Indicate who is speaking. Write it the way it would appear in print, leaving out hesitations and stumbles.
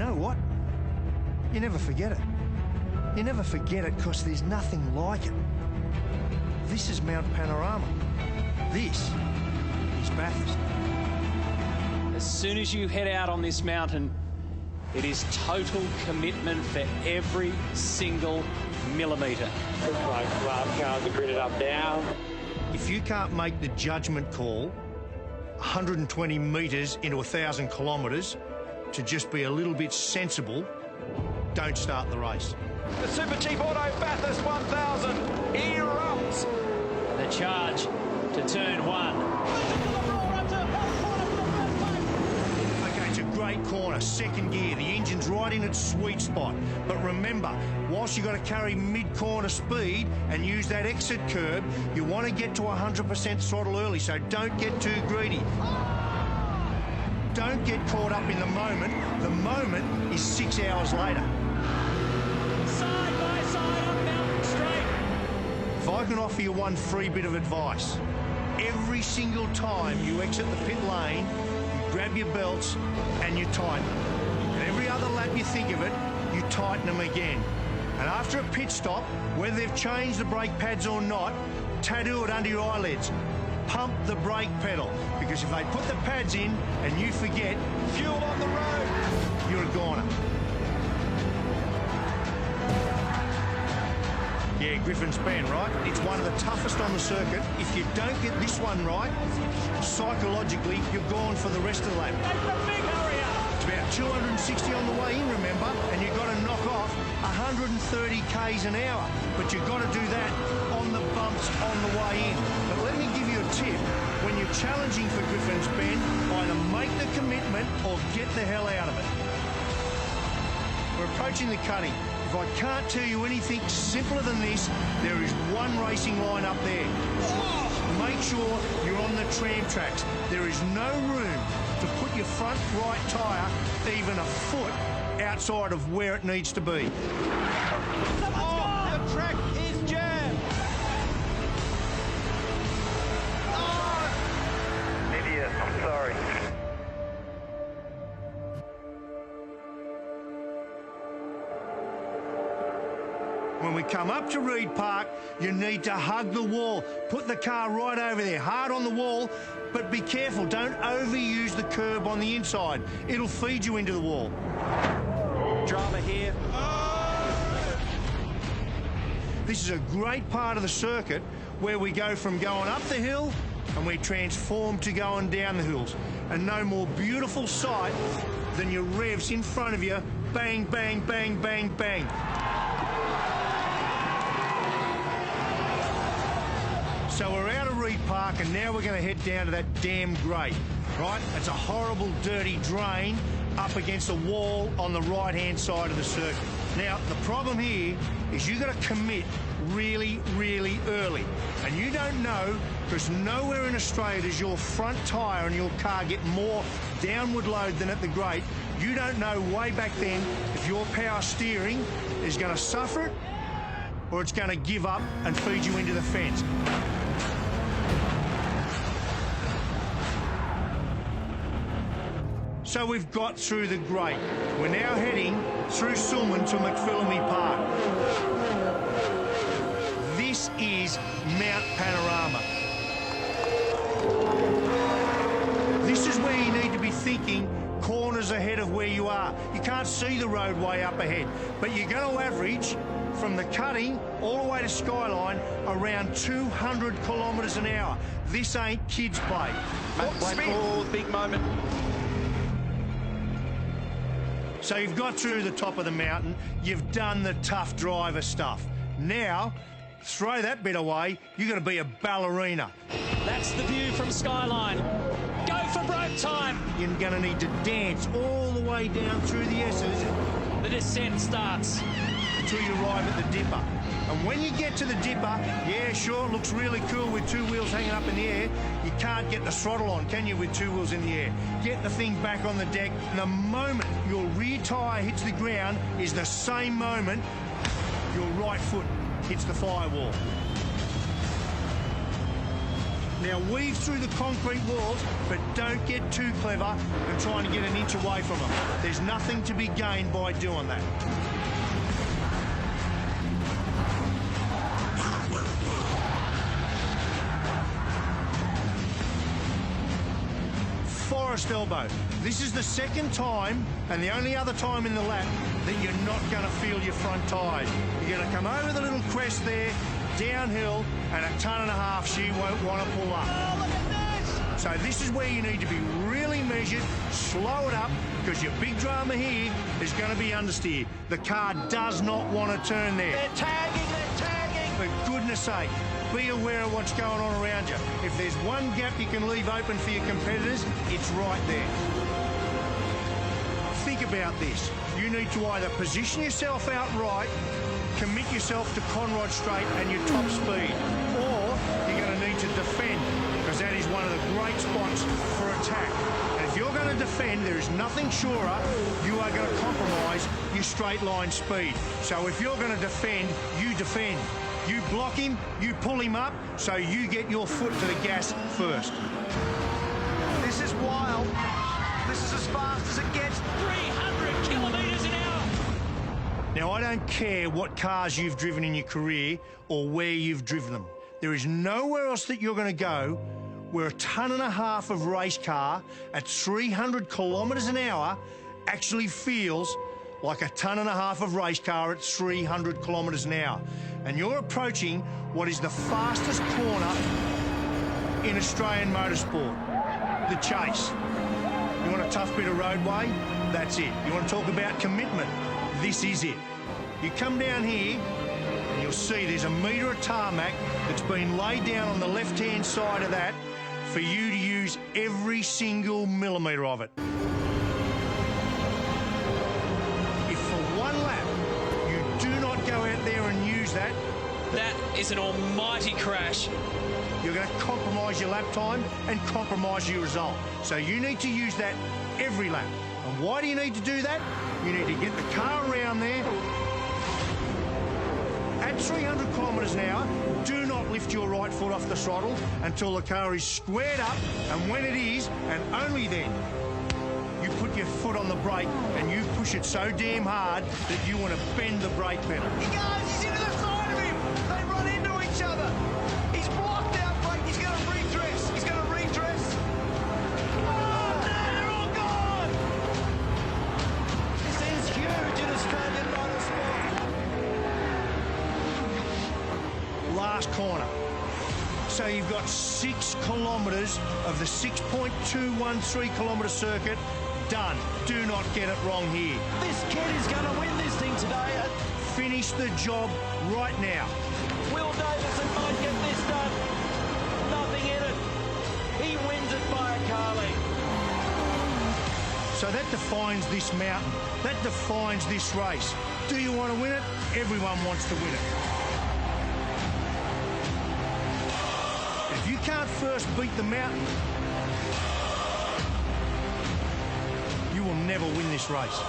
Speaker 1: know what? You never forget it. You never forget it because there's nothing like it. This is Mount Panorama. This is Bathurst.
Speaker 2: As soon as you head out on this mountain, it is total commitment for every single millimetre.
Speaker 3: Looks like last cars are gridded up now.
Speaker 1: If you can't make the judgment call 120 metres into 1,000 kilometres to just be a little bit sensible, don't start the race.
Speaker 4: The Super Cheap Auto Bathurst 1000 erupts.
Speaker 2: The charge to turn one.
Speaker 1: Okay, it's a great corner, second gear. The engine's right in its sweet spot. But remember, whilst you've got to carry mid-corner speed and use that exit curb, you want to get to 100% throttle early, so don't get too greedy. Don't get caught up in the moment. The moment is 6 hours later.
Speaker 2: Side by side on Mountain Straight.
Speaker 1: If I can offer you one free bit of advice, every single time you exit the pit lane, you grab your belts and you tighten them. And every other lap you think of it, you tighten them again. And after a pit stop, whether they've changed the brake pads or not, tattoo it under your eyelids. Pump the brake pedal, because if they put the pads in and you forget,
Speaker 4: Fuel on the road.
Speaker 1: you're a goner. Yeah, Griffin's Bend, right? It's one of the toughest on the circuit. If you don't get this one right, psychologically, you're gone for the rest of the lap. It's about 260 on the way in, remember, and you've got to knock off 130 k's an hour. But you've got to do that on the bumps on the way in. But let me give you a tip. When you're challenging for Griffin's Bend, either make the commitment or get the hell out of it. We're approaching the cutting. If I can't tell you anything simpler than this, there is one racing line up there. Make sure you're on the tram tracks. There is no room to put your front right tyre even a foot outside of where it needs to be.
Speaker 4: Oh, the track is jammed. Oh.
Speaker 3: Idiot, I'm sorry.
Speaker 1: When we come up to Reed Park, you need to hug the wall. Put the car right over there, hard on the wall, but be careful, don't overuse the curb on the inside. It'll feed you into the wall.
Speaker 4: Drama here.
Speaker 1: This is a great part of the circuit where we go from going up the hill and we transform to going down the hills. And no more beautiful sight than your revs in front of you, bang, bang, bang, bang, bang. So we're out of Reed Park and now we're going to head down to that damn grate, right? It's a horrible, dirty drain up against a wall on the right-hand side of the circuit. Now, the problem here is you've got to commit really, really early. And you don't know, because nowhere in Australia does your front tyre and your car get more downward load than at the grate. You don't know way back then if your power steering is going to suffer it or it's going to give up and feed you into the fence. So we've got through the grate. We're now heading through Sulman to McPhillamy Park. This is Mount Panorama. This is where you need to be thinking corners ahead of where you are. You can't see the roadway up ahead, but you're going to average from the cutting all the way to Skyline around 200 kilometres an hour. This ain't kids' play.
Speaker 4: Oh, big moment.
Speaker 1: So you've got through the top of the mountain, you've done the tough driver stuff. Now, throw that bit away, you've got to be a ballerina.
Speaker 2: That's the view from Skyline. Go for broke time.
Speaker 1: You're going to need to dance all the way down through the S's.
Speaker 2: The descent starts.
Speaker 1: Until you arrive at the dipper. And when you get to the dipper, yeah, sure, it looks really cool with two wheels hanging up in the air. You can't get the throttle on, can you, with two wheels in the air? Get the thing back on the deck, and the moment your rear tyre hits the ground is the same moment your right foot hits the firewall. Now weave through the concrete walls, but don't get too clever and trying to get an inch away from them. There's nothing to be gained by doing that. Forest elbow. This is the second time and the only other time in the lap that you're not going to feel your front tyres. You're going to come over the little crest there, downhill, and a tonne and a half she won't want to pull up.
Speaker 5: Oh, look at this!
Speaker 1: So this is where you need to be really measured, slow it up, because your big drama here is going to be understeer. The car does not want to turn there.
Speaker 5: They're tagging, they're tagging!
Speaker 1: For goodness sake, be aware of what's going on around you. If there's one gap you can leave open for your competitors, it's right there. Think about this. You need to either position yourself out right, commit yourself to Conrod straight and your top speed, or you're going to need to defend, because that is one of the great spots for attack. And if you're going to defend, there is nothing surer you are going to compromise your straight line speed. So if you're going to defend, you defend. You block him, you pull him up, so you get your foot to the gas first.
Speaker 5: This is wild. This is as fast as it gets.
Speaker 2: 300 kilometres an hour.
Speaker 1: Now, I don't care what cars you've driven in your career or where you've driven them. There is nowhere else that you're going to go where a tonne and a half of race car at 300 kilometres an hour actually feels like a tonne and a half of race car at 300 kilometres an hour. And you're approaching what is the fastest corner in Australian motorsport, the Chase. You want a tough bit of roadway? That's it. You want to talk about commitment? This is it. You come down here and you'll see there's a metre of tarmac that's been laid down on the left-hand side of that for you to use every single millimetre of it. If for one lap you do not go out there and use that,
Speaker 2: That is an almighty crash.
Speaker 1: you're going to compromise your lap time and compromise your result. So you need to use that every lap. And why do you need to do that? You need to get the car around there. At 300 kilometres an hour, do not lift your right foot off the throttle until the car is squared up, and when it is, and only then, you put your foot on the brake and you push it so damn hard that you want to bend the brake pedal.
Speaker 5: He goes, he's into the side of him. They run into each other. He's blocked out brake. He's going to redress. He's going to redress. Oh, no, they're all gone. This is huge in Australian motorsport.
Speaker 1: Last corner. So you've got 6 kilometres of the 6.213 kilometre circuit done. Do not get it wrong here.
Speaker 5: This kid is going to win this thing today.
Speaker 1: Finish the job right now.
Speaker 5: Will Davison might get this done. Nothing in it. He wins it by a car length.
Speaker 1: So that defines this mountain. That defines this race. Do you want to win it? Everyone wants to win it. If you can't first beat the mountain, you will never win this race.